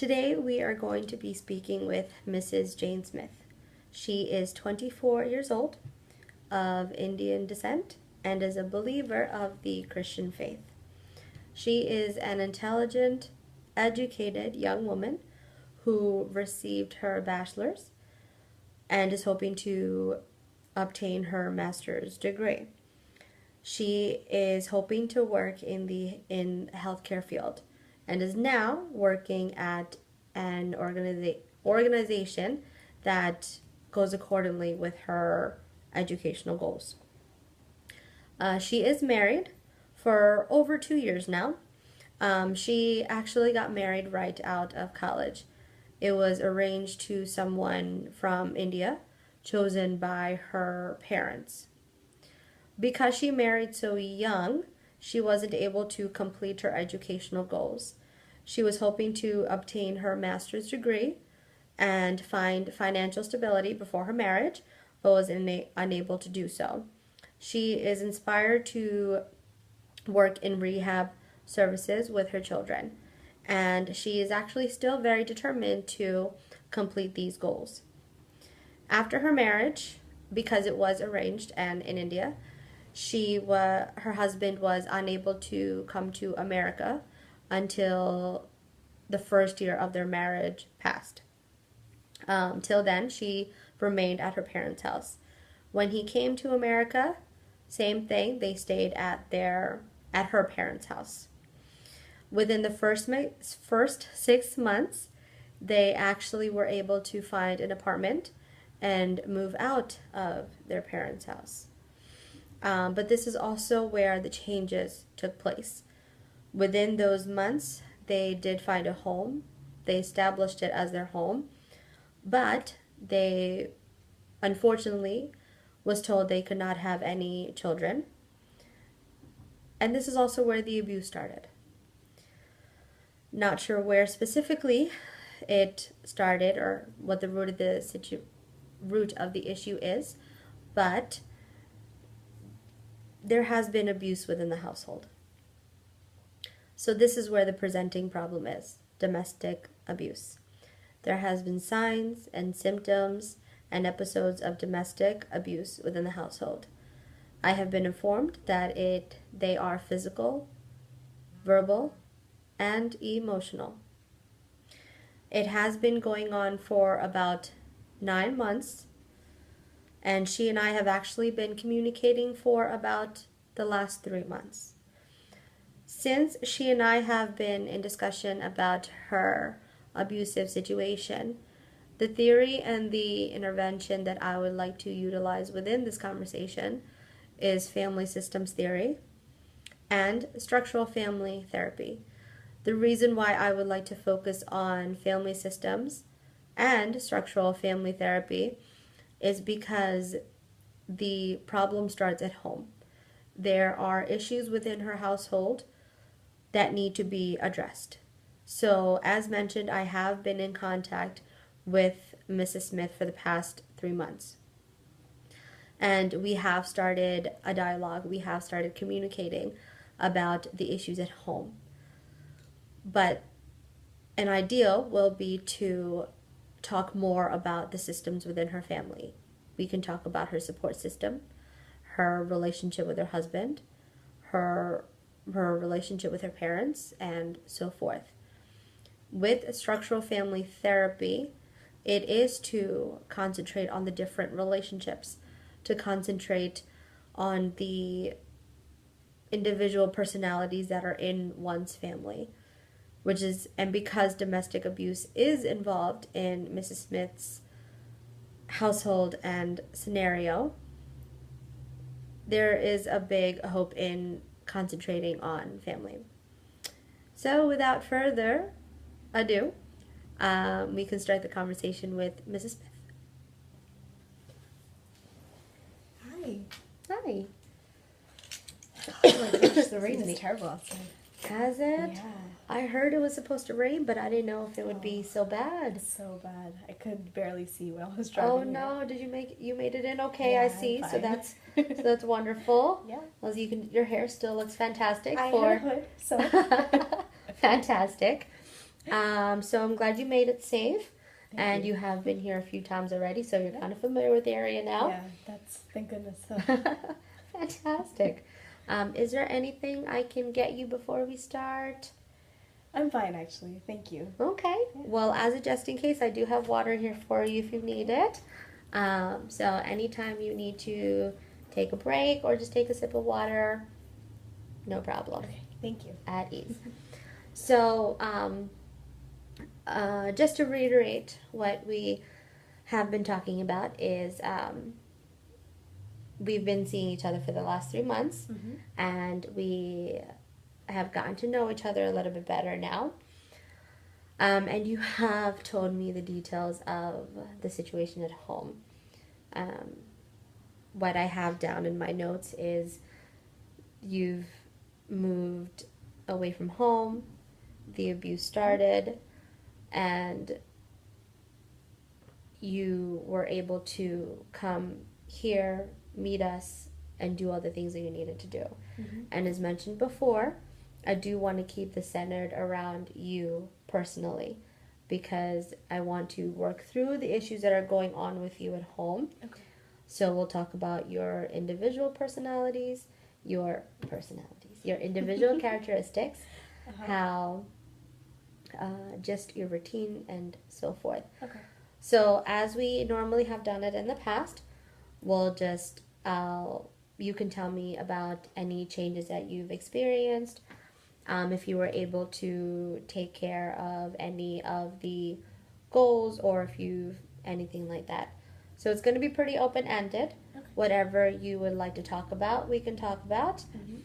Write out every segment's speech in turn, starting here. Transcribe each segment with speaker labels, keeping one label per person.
Speaker 1: Today we are going to be speaking with Mrs. Jane Smith. She is 24 years old, of Indian descent, and is a believer of the Christian faith. She is an intelligent, educated young woman who received her bachelor's and is hoping to obtain her master's degree. She is hoping to work in the healthcare field and is now working at an organization that goes accordingly with her educational goals. She is married for over 2 years now. She actually got married right out of college. It was arranged to someone from India, chosen by her parents. Because she married so young, she wasn't able to complete her educational goals. She was hoping to obtain her master's degree and find financial stability before her marriage, but was unable to do so. She is inspired to work in rehab services with her children, and she is actually still very determined to complete these goals. After her marriage, because it was arranged and in India, her husband was unable to come to America until the first year of their marriage passed. Till then, she remained at her parents' house. When he came to America, same thing, they stayed at her parents' house. Within the first 6 months, they actually were able to find an apartment and move out of their parents' house. But this is also where the changes took place. Within those months, they did find a home. They established it as their home, but they unfortunately was told they could not have any children. And this is also where the abuse started. Not sure where specifically it started or what the root of the issue is, but there has been abuse within the household. So this is where the presenting problem is: domestic abuse. There has been signs and symptoms and episodes of domestic abuse within the household. I have been informed that they are physical, verbal, and emotional. It has been going on for about 9 months, and she and I have actually been communicating for about the last 3 months. Since she and I have been in discussion about her abusive situation, the theory and the intervention that I would like to utilize within this conversation is family systems theory and structural family therapy. The reason why I would like to focus on family systems and structural family therapy is because the problem starts at home. There are issues within her household that need to be addressed. So, as mentioned, I have been in contact with Mrs. Smith for the past 3 months. And we have started a dialogue. We have started communicating about the issues at home. But an ideal will be to talk more about the systems within her family. We can talk about her support system, her relationship with her husband, her relationship with her parents, and so forth. With structural family therapy, it is to concentrate on the different relationships, to concentrate on the individual personalities that are in one's family, and because domestic abuse is involved in Mrs. Smith's household and scenario, there is a big hope in concentrating on family. So without further ado, we can start the conversation with Mrs. Smith.
Speaker 2: Hi.
Speaker 1: Hi.
Speaker 2: Oh my gosh, the rain is terrible outside.
Speaker 1: Has it?
Speaker 2: Yeah.
Speaker 1: I heard it was supposed to rain, but I didn't know if it would be so bad.
Speaker 2: So bad. I could barely see when I was driving.
Speaker 1: Oh no! Did you made it in okay?
Speaker 2: Yeah,
Speaker 1: I see.
Speaker 2: I'm
Speaker 1: So
Speaker 2: fine.
Speaker 1: that's wonderful.
Speaker 2: Yeah.
Speaker 1: Well, your hair still looks fantastic.
Speaker 2: I had a hood, so.
Speaker 1: Fantastic. So I'm glad you made it safe.
Speaker 2: Thank
Speaker 1: And
Speaker 2: you.
Speaker 1: you have been here a few times already, so you're kind of familiar with the area now.
Speaker 2: Yeah, that's thank goodness. So.
Speaker 1: Fantastic. Is there anything I can get you before we start?
Speaker 2: I'm fine, actually. Thank you.
Speaker 1: Okay.
Speaker 2: Yeah.
Speaker 1: Well, as a just in case, I do have water here for you if you need it. So anytime you need to take a break or just take a sip of water, no problem.
Speaker 2: Okay, thank you.
Speaker 1: At ease. So, just to reiterate what we have been talking about is we've been seeing each other for the last 3 months,
Speaker 2: Mm-hmm.
Speaker 1: and we have gotten to know each other a little bit better now. And you have told me the details of the situation at home. What I have down in my notes is you've moved away from home, the abuse started, and you were able to come here, meet us, and do all the things that you needed to do.
Speaker 2: Mm-hmm.
Speaker 1: And as mentioned before, I do want to keep this centered around you personally, because I want to work through the issues that are going on with you at home.
Speaker 2: Okay.
Speaker 1: So we'll talk about your individual personalities, your individual characteristics, how just your routine and so forth.
Speaker 2: Okay.
Speaker 1: So as we normally have done it in the past, we'll just you can tell me about any changes that you've experienced, if you were able to take care of any of the goals, or if you've anything like that. So it's going to be pretty open-ended.
Speaker 2: Okay.
Speaker 1: Whatever you would like to talk about, we can talk about.
Speaker 2: Mm-hmm.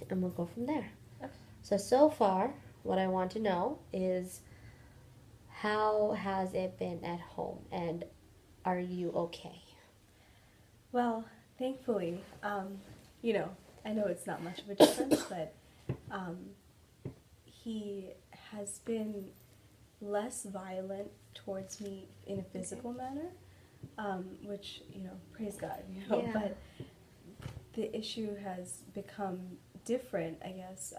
Speaker 1: And we'll go from there.
Speaker 2: Okay.
Speaker 1: So far, what I want to know is, how has it been at home, and are you okay?
Speaker 2: Well, thankfully, I know it's not much of a difference, but he has been less violent towards me in a physical manner, which, praise God,
Speaker 1: Yeah.
Speaker 2: But the issue has become different, I guess,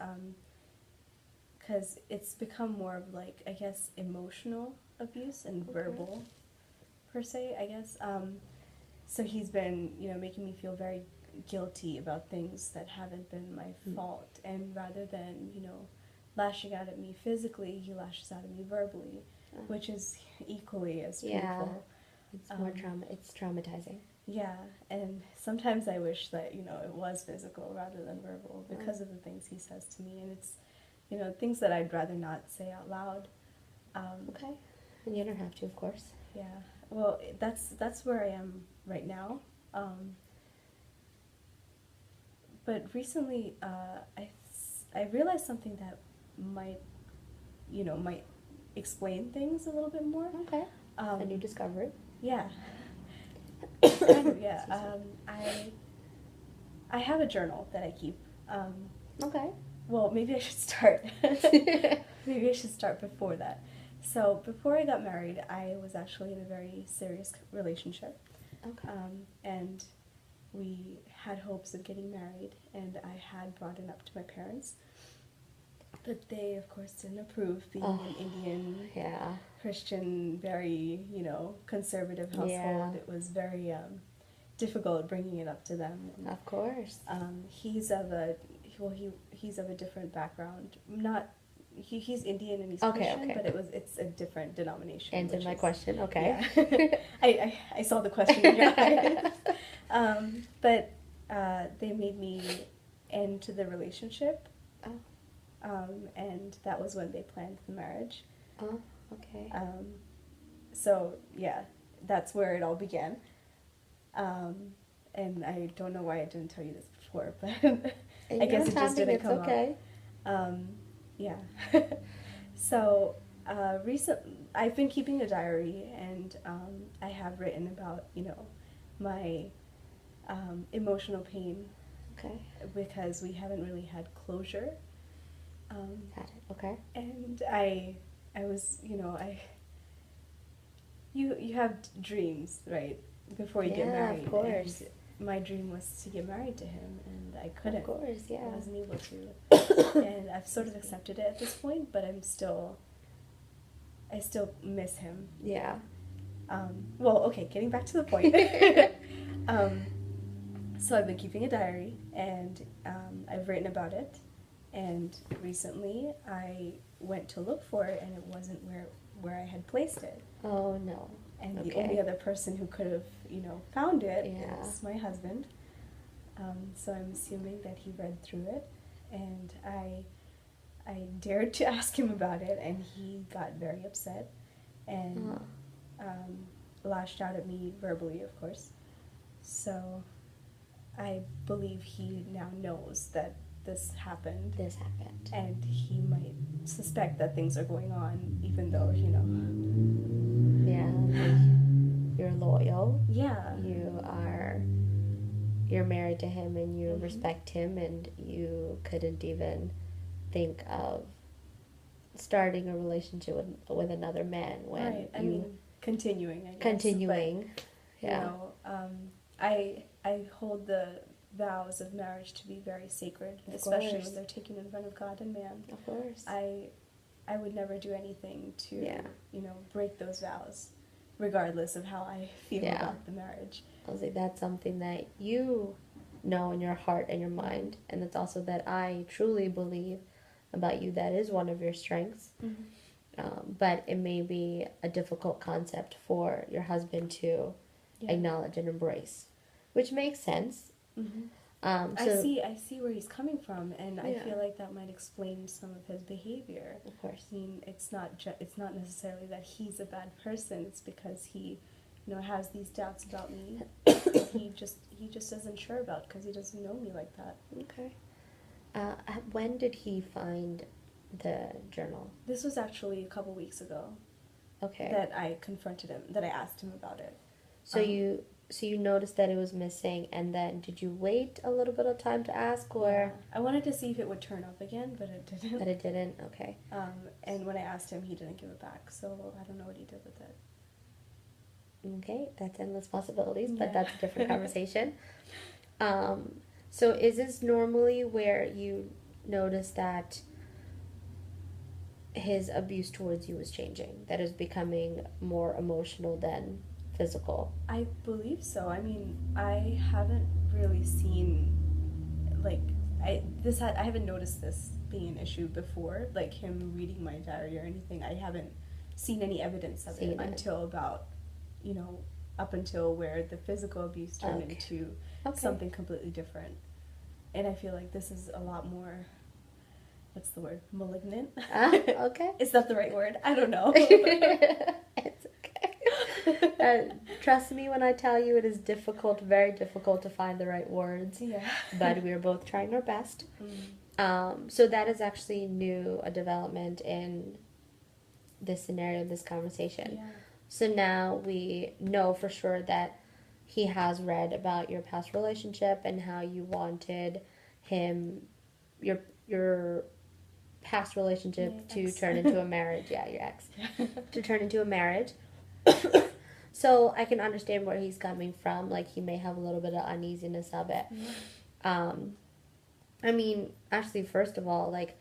Speaker 2: because it's become more of like, I guess, emotional abuse and verbal, per se, I guess. So he's been, making me feel very guilty about things that haven't been my fault, and rather than, lashing out at me physically, he lashes out at me verbally, which is equally as painful.
Speaker 1: It's more it's traumatizing.
Speaker 2: Yeah, and sometimes I wish that, it was physical rather than verbal, because of the things he says to me, and it's, things that I'd rather not say out loud.
Speaker 1: Okay. And you don't have to, of course.
Speaker 2: Yeah, well, that's where I am right now. But recently, I realized something that might explain things a little bit more.
Speaker 1: Okay. A new discovery.
Speaker 2: Yeah. Kind of, yeah. I have a journal that I keep.
Speaker 1: Okay.
Speaker 2: Well, maybe I should start. Maybe I should start before that. So before I got married, I was actually in a very serious relationship.
Speaker 1: Okay.
Speaker 2: And we had hopes of getting married, and I had brought it up to my parents. But they, of course, didn't approve, being an Indian, Christian, very, conservative household.
Speaker 1: Yeah.
Speaker 2: It was very difficult bringing it up to them. And,
Speaker 1: of course.
Speaker 2: he's of a different background. He's Indian and he's Christian, but it's a different denomination.
Speaker 1: Answered my question. Okay.
Speaker 2: Yeah. I saw the question in your eyes. But they made me end to the relationship. And that was when they planned the marriage.
Speaker 1: Oh, okay.
Speaker 2: So, yeah, that's where it all began. And I don't know why I didn't tell you this before, but I guess it just didn't come up. Yeah. So, I've been keeping a diary, and I have written about, my emotional pain.
Speaker 1: Okay.
Speaker 2: Because we haven't really had closure.
Speaker 1: Got it. Okay.
Speaker 2: And I was, you have dreams, right, before you get married.
Speaker 1: Of course.
Speaker 2: And my dream was to get married to him, and I couldn't.
Speaker 1: Of course, yeah.
Speaker 2: I wasn't able to. And I've sort of accepted it at this point, but I still miss him.
Speaker 1: Yeah.
Speaker 2: Well, okay, getting back to the point. So I've been keeping a diary, and I've written about it, and recently I went to look for it, and it wasn't where I had placed it.
Speaker 1: Oh, no.
Speaker 2: And
Speaker 1: Okay.
Speaker 2: the only other person who could have, found it
Speaker 1: Yeah.
Speaker 2: is my husband. So I'm assuming that he read through it, and I dared to ask him about it, and he got very upset and lashed out at me verbally, of course. So I believe he now knows that this happened, and he might suspect that things are going on, even though,
Speaker 1: Yeah, you're loyal.
Speaker 2: Yeah.
Speaker 1: You're married to him, and you
Speaker 2: Mm-hmm.
Speaker 1: respect him, and you couldn't even think of starting a relationship with another man when
Speaker 2: Right. I mean, continuing, I guess.
Speaker 1: continuing.
Speaker 2: But,
Speaker 1: Yeah.
Speaker 2: I hold the vows of marriage to be very sacred,
Speaker 1: Of
Speaker 2: especially
Speaker 1: course.
Speaker 2: when they're taken in front of God and man.
Speaker 1: Of course.
Speaker 2: I would never do anything to,
Speaker 1: Yeah.
Speaker 2: break those vows, regardless of how I feel
Speaker 1: Yeah.
Speaker 2: about the marriage.
Speaker 1: I was like, that's something that you know in your heart and your mind, and it's also that I truly believe about you. That is one of your strengths. But it may be a difficult concept for your husband to acknowledge and embrace, which makes sense.
Speaker 2: Mm-hmm.
Speaker 1: So
Speaker 2: I see where he's coming from, and I
Speaker 1: Yeah.
Speaker 2: feel like that might explain some of his behavior.
Speaker 1: Of course.
Speaker 2: I mean, it's not necessarily that he's a bad person. It's because he, has these doubts about me. he just isn't sure about, because he doesn't know me like that.
Speaker 1: Okay. When did he find the journal?
Speaker 2: This was actually a couple weeks ago
Speaker 1: Okay.
Speaker 2: that I confronted him, that I asked him about it.
Speaker 1: So you noticed that it was missing, and then did you wait a little bit of time to ask, or
Speaker 2: Yeah. I wanted to see if it would turn up again, but it didn't.
Speaker 1: that it didn't? Okay.
Speaker 2: And when I asked him, he didn't give it back, so I don't know what he did with it.
Speaker 1: Okay, that's endless possibilities,
Speaker 2: Yeah.
Speaker 1: but that's a different conversation. So is this normally where you notice that his abuse towards you is changing, that is becoming more emotional than physical?
Speaker 2: I believe so. I mean, I haven't really seen, I haven't noticed this being an issue before, like him reading my diary or anything. I haven't seen any evidence of it until about, up until where the physical abuse turned into something completely different. And I feel like this is a lot more, what's the word, malignant?
Speaker 1: Okay.
Speaker 2: Is that the right word? I don't know.
Speaker 1: It's okay. Trust me when I tell you it is difficult, very difficult to find the right words.
Speaker 2: Yeah.
Speaker 1: But we're both trying our best. So that is actually a development in this scenario, this conversation.
Speaker 2: Yeah.
Speaker 1: So now we know for sure that he has read about your past relationship and how you wanted him, your past relationship to turn into a marriage. Yeah, your ex. To turn into a marriage. So I can understand where he's coming from. Like, he may have a little bit of uneasiness of it.
Speaker 2: Yeah.
Speaker 1: I mean, actually, first of all, like,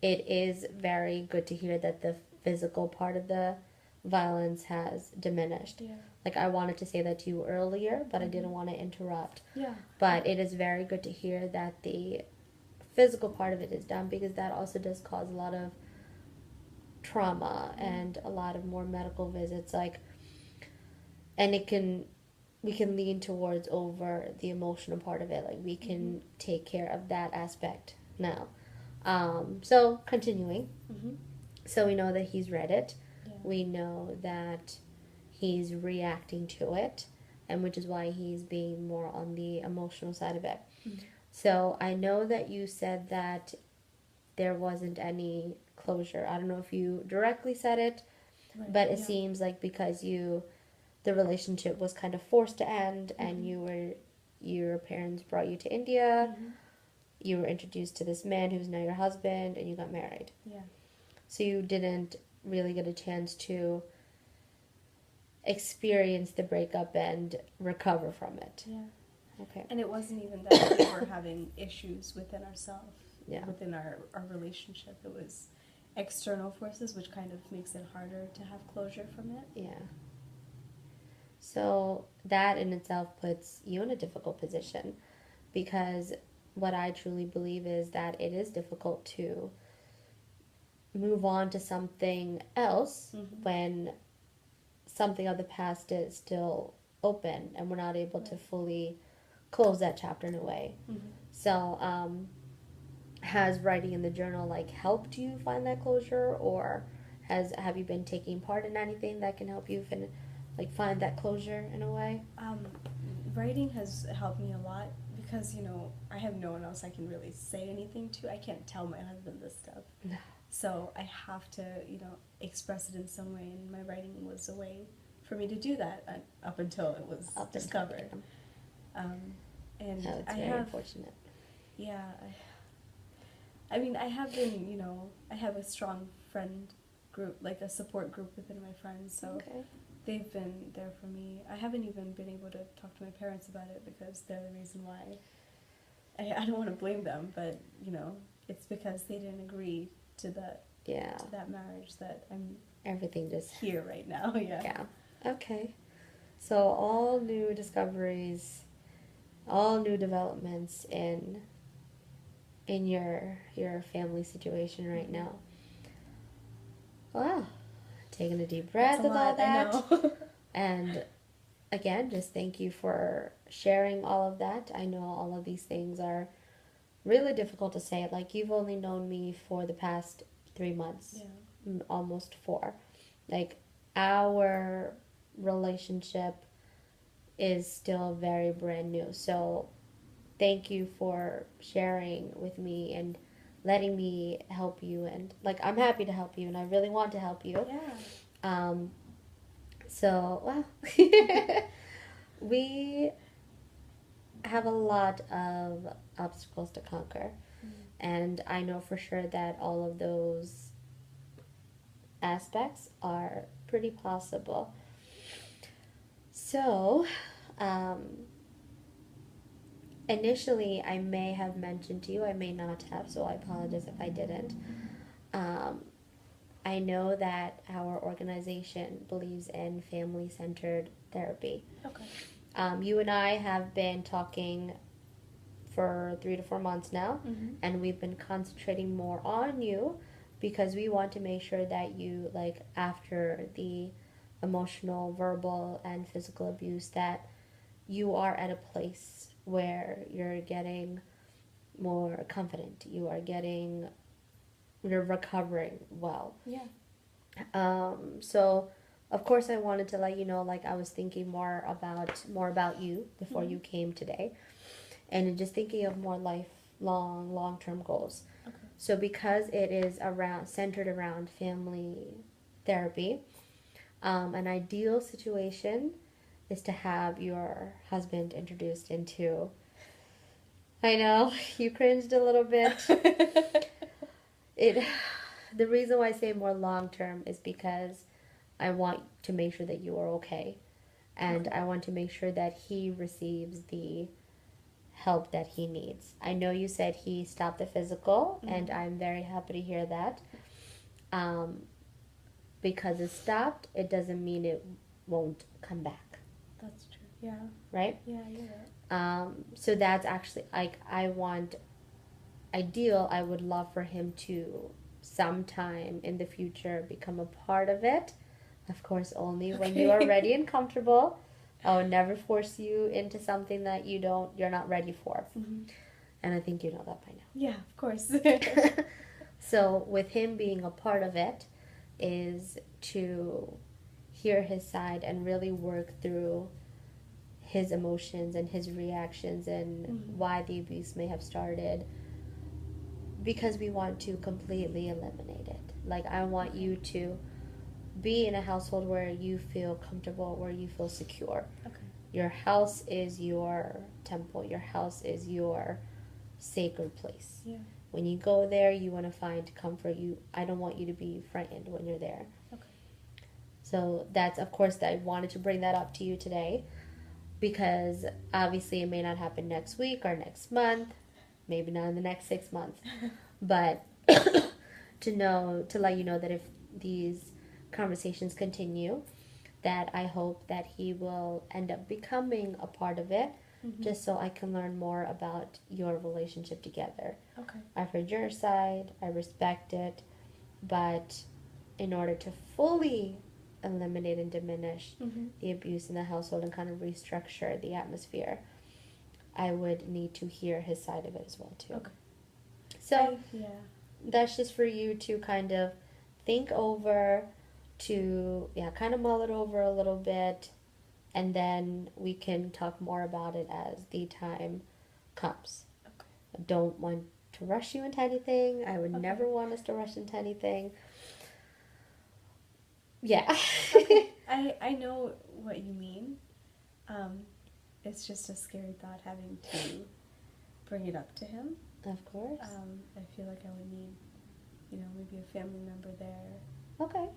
Speaker 1: it is very good to hear that the physical part of the violence has diminished.
Speaker 2: Yeah.
Speaker 1: Like, I wanted to say that to you earlier, but I didn't want to interrupt.
Speaker 2: Yeah.
Speaker 1: But it is very good to hear that the physical part of it is done, because that also does cause a lot of trauma and a lot of more medical visits. Like, and we can lean towards over the emotional part of it. Like, we can take care of that aspect now. So continuing. So we know that he's read it.
Speaker 2: Yeah.
Speaker 1: We know that he's reacting to it, and which is why he's being more on the emotional side of it. So I know that you said that there wasn't any closure. I don't know if you directly said it,
Speaker 2: Right.
Speaker 1: but it seems like because the relationship was kind of forced to end, and your parents brought you to India, you were introduced to this man who's now your husband, and you got married.
Speaker 2: Yeah.
Speaker 1: So you didn't really get a chance to experience the breakup and recover from it.
Speaker 2: Yeah.
Speaker 1: Okay.
Speaker 2: And it wasn't even that we were having issues within ourselves,
Speaker 1: Yeah.
Speaker 2: within our relationship. It was external forces, which kind of makes it harder to have closure from it.
Speaker 1: Yeah. So that in itself puts you in a difficult position, because what I truly believe is that it is difficult to move on to something else when something of the past is still open and we're not able to fully close that chapter in a way. So, has writing in the journal like helped you find that closure, or have you been taking part in anything that can help you find that closure in a way?
Speaker 2: Writing has helped me a lot because, I have no one else I can really say anything to. I can't tell my husband this stuff.
Speaker 1: No.
Speaker 2: So I have to, express it in some way, and my writing was a way for me to do that up until it was discovered. And
Speaker 1: it's
Speaker 2: I
Speaker 1: very
Speaker 2: have,
Speaker 1: unfortunate.
Speaker 2: Yeah, I mean, I have been, I have a strong friend group, like a support group within my friends, so they've been there for me. I haven't even been able to talk to my parents about it because they're the reason why. I don't want to blame them, but, it's because they didn't agree to that marriage that I'm
Speaker 1: everything just
Speaker 2: here right now.
Speaker 1: Yeah. Okay. So all new discoveries, all new developments in your family situation right now. Wow. Taking a deep breath with all that.
Speaker 2: I know.
Speaker 1: And again, just thank you for sharing all of that. I know all of these things are really difficult to say. Like, you've only known me for the past 3 months, almost 4. Like, our relationship is still very brand new. So thank you for sharing with me and letting me help you. And like, I'm happy to help you, and I really want to help you.
Speaker 2: Yeah.
Speaker 1: So, well, we have a lot of obstacles to conquer. And I know for sure that all of those aspects are pretty possible. So, initially, I may have mentioned to you, I may not have, so I apologize if I didn't. I know that our organization believes in family-centered therapy.
Speaker 2: Okay.
Speaker 1: You and I have been talking for 3 to 4 months now, and we've been concentrating more on you because we want to make sure that you, like, after the emotional, verbal, and physical abuse, that you are at a place where you're getting more confident, you're recovering well.
Speaker 2: Yeah.
Speaker 1: So of course I wanted to let you know, like, I was thinking more about you before you came today, and just thinking of more long-term goals.
Speaker 2: Okay.
Speaker 1: So because it is centered around family therapy, an ideal situation is to have your husband introduced into. I know you cringed a little bit. The reason why I say more long term is because I want to make sure that you are okay, and I want to make sure that he receives the help that he needs. I know you said he stopped the physical, and I'm very happy to hear that. Because it stopped, it doesn't mean it won't come back.
Speaker 2: That's true. Yeah.
Speaker 1: Right?
Speaker 2: Yeah, you're right.
Speaker 1: So that's actually, like, I would love for him to sometime in the future become a part of it. Of course, only when you are ready and comfortable. I would never force you into something that you're not ready for. And I think you know that by now.
Speaker 2: Yeah, of course.
Speaker 1: So with him being a part of it is to hear his side and really work through his emotions and his reactions and why the abuse may have started, because we want to completely eliminate it. Like, I want you to be in a household where you feel comfortable, where you feel secure.
Speaker 2: Okay.
Speaker 1: Your house is your temple. Your house is your sacred place.
Speaker 2: Yeah.
Speaker 1: When you go there, you want to find comfort. I don't want you to be frightened when you're there.
Speaker 2: Okay.
Speaker 1: So that's, of course, that I wanted to bring that up to you today. because obviously it may not happen next week or next month, maybe not in the next 6 months, but to let you know that if these conversations continue, that I hope that he will end up becoming a part of it, just so I can learn more about your relationship together.
Speaker 2: Okay.
Speaker 1: I've heard your side, I respect it, but in order to fully eliminate and diminish the abuse in the household and kind of restructure the atmosphere, I would need to hear his side of it as well too.
Speaker 2: Okay.
Speaker 1: So that's just for you to kind of think over, to kind of mull it over a little bit, and then we can talk more about it as the time comes.
Speaker 2: Okay.
Speaker 1: I don't want to rush you into anything. I would never want us to rush into anything. Yeah.
Speaker 2: Okay. I know what you mean. It's just a scary thought having to bring it up to him.
Speaker 1: Of course.
Speaker 2: I feel like I would need, maybe a family member there.
Speaker 1: Okay.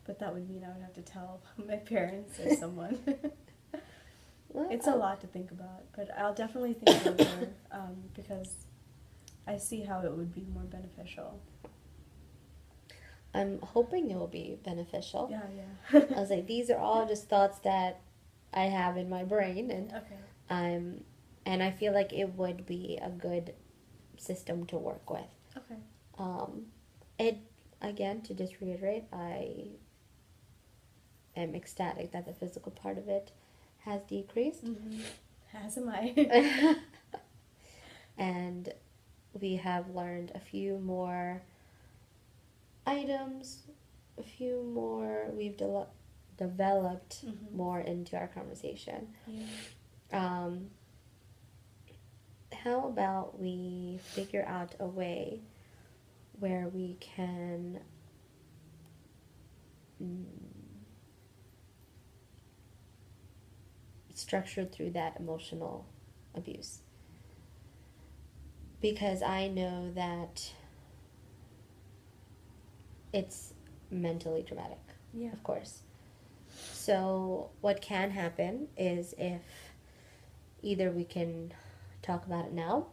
Speaker 2: But that would mean I would have to tell my parents or someone.
Speaker 1: Well,
Speaker 2: it's a lot to think about, but I'll definitely think it over because I see how it would be more beneficial.
Speaker 1: I'm hoping it will be beneficial.
Speaker 2: Yeah.
Speaker 1: I was like, these are all just thoughts that I have in my brain, and
Speaker 2: Okay.
Speaker 1: and I feel like it would be a good system to work with.
Speaker 2: Okay.
Speaker 1: It, again, to just reiterate, I am ecstatic that the physical part of it has decreased.
Speaker 2: As am I.
Speaker 1: And we have learned a few more items, we've developed more into our conversation.
Speaker 2: Yeah.
Speaker 1: How about we figure out a way where we can structure through that emotional abuse? Because I know that it's mentally traumatic, of course. So what can happen is, if either we can talk about it now,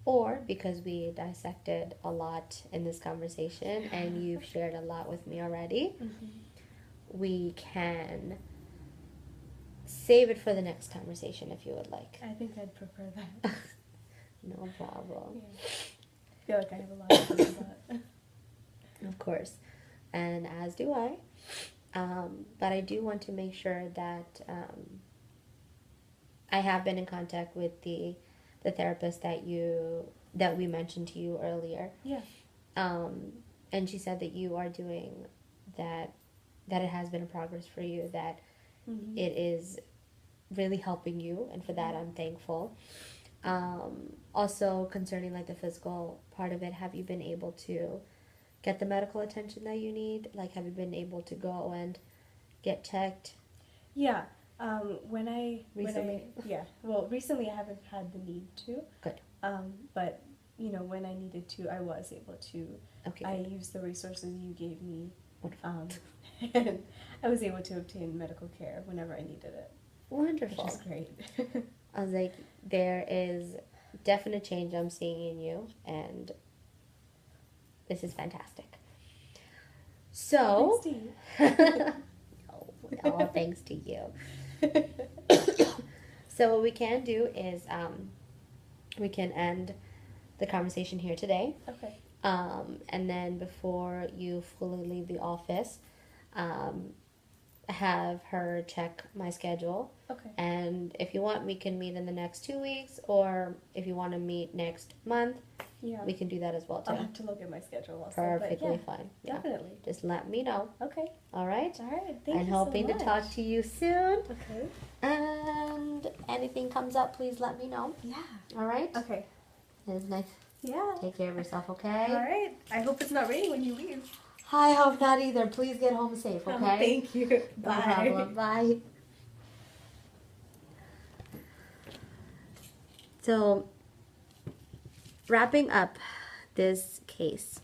Speaker 1: or because we dissected a lot in this conversation and you've shared a lot with me already, we can save it for the next conversation if you would like.
Speaker 2: I think I'd prefer that.
Speaker 1: No problem.
Speaker 2: Yeah. I feel like I have a lot to think about.
Speaker 1: Of course. And as do I. But I do want to make sure that I have been in contact with the therapist that we mentioned to you earlier.
Speaker 2: Yeah.
Speaker 1: And she said that you are doing that it has been a progress for you, that it is really helping you, and for that I'm thankful. Also, concerning like the physical part of it, have you been able to get the medical attention that you need? Like, have you been able to go and get checked?
Speaker 2: Yeah. When I recently I haven't had the need to.
Speaker 1: Good.
Speaker 2: But when I needed to, I was able to.
Speaker 1: Okay.
Speaker 2: I used the resources you gave me, and I was able to obtain medical care whenever I needed it.
Speaker 1: Wonderful.
Speaker 2: Which is great.
Speaker 1: I was like, there is definite change I'm seeing in you, and this is fantastic. So,
Speaker 2: thanks to you.
Speaker 1: all thanks to you. So what we can do is we can end the conversation here today.
Speaker 2: Okay.
Speaker 1: And then before you fully leave the office, have her check my schedule.
Speaker 2: Okay.
Speaker 1: And if you want, we can meet in the next 2 weeks, or if you want to meet next month, we can do that as well too.
Speaker 2: I'll have to look at my schedule also.
Speaker 1: Perfectly fine.
Speaker 2: Definitely.
Speaker 1: Just let me know.
Speaker 2: Okay.
Speaker 1: All right?
Speaker 2: All right. Thank
Speaker 1: I'm
Speaker 2: you
Speaker 1: hoping
Speaker 2: so much.
Speaker 1: to talk to you soon.
Speaker 2: Okay.
Speaker 1: And anything comes up, please let me know.
Speaker 2: Yeah.
Speaker 1: All right?
Speaker 2: Okay.
Speaker 1: It was nice.
Speaker 2: Yeah.
Speaker 1: Take care of yourself, okay?
Speaker 2: All right. I hope it's not raining when you leave.
Speaker 1: I hope not either. Please get home safe, okay?
Speaker 2: Oh, thank you.
Speaker 1: No
Speaker 2: Bye.
Speaker 1: problem. Bye. So, wrapping up this case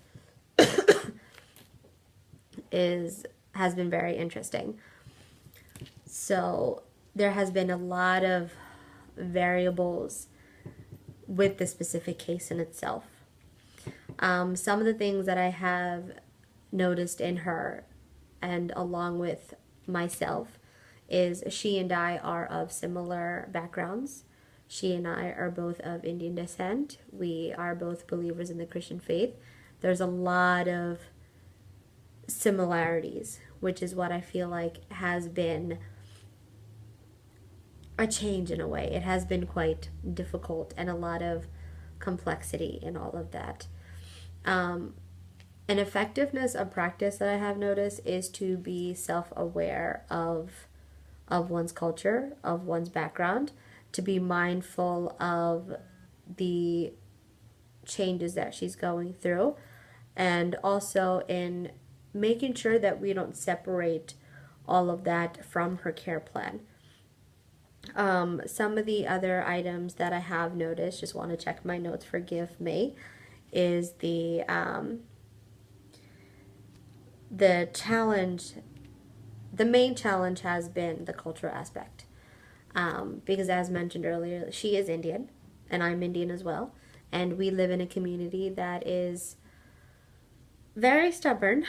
Speaker 1: has been very interesting. So, there has been a lot of variables with the specific case in itself. Some of the things that I have noticed in her, and along with myself, is she and I are of similar backgrounds. She and I are both of Indian descent. We are both believers in the Christian faith. There's a lot of similarities, which is what I feel like has been a change in a way. It has been quite difficult and a lot of complexity in all of that. An effectiveness of practice that I have noticed is to be self-aware of one's culture, of one's background, to be mindful of the changes that she's going through, and also in making sure that we don't separate all of that from her care plan. Some of the other items that I have noticed, just want to check my notes, forgive me, is the challenge. The main challenge has been the cultural aspect, because as mentioned earlier, she is Indian and I'm Indian as well, and we live in a community that is very stubborn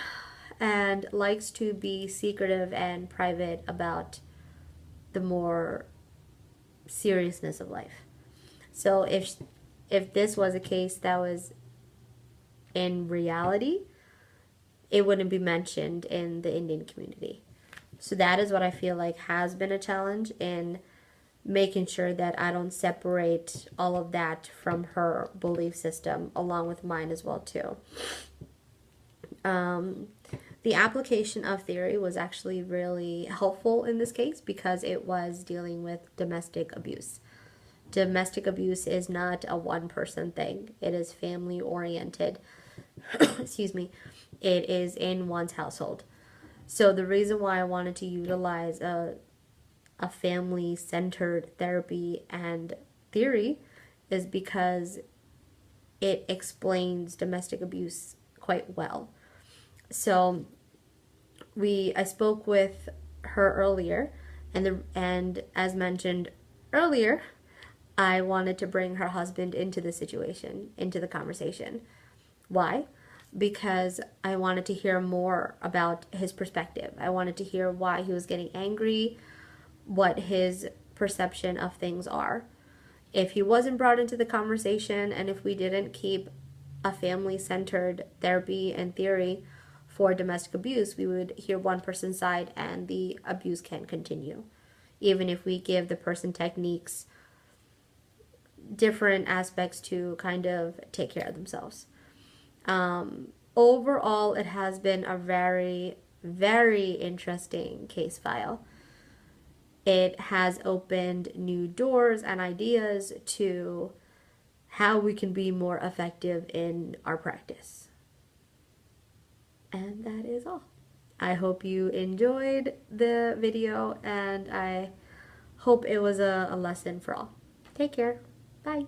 Speaker 1: and likes to be secretive and private about the more seriousness of life. So if this was a case that was in reality, it wouldn't be mentioned in the Indian community. So that is what I feel like has been a challenge in making sure that I don't separate all of that from her belief system along with mine as well too. The application of theory was actually really helpful in this case because it was dealing with domestic abuse. Domestic abuse is not a one-person thing. It is family-oriented. Excuse me. It is in one's household. So the reason why I wanted to utilize a family-centered therapy and theory is because it explains domestic abuse quite well. So I spoke with her earlier, and as mentioned earlier, I wanted to bring her husband into the situation, into the conversation. Why? Because I wanted to hear more about his perspective. I wanted to hear why he was getting angry, what his perception of things are. If he wasn't brought into the conversation, and if we didn't keep a family-centered therapy and theory for domestic abuse, we would hear one person's side and the abuse can continue. Even if we give the person techniques, different aspects to kind of take care of themselves. Overall, it has been a very, very interesting case file. It has opened new doors and ideas to how we can be more effective in our practice. And that is all. I hope you enjoyed the video, and I hope it was a lesson for all. Take care. Bye.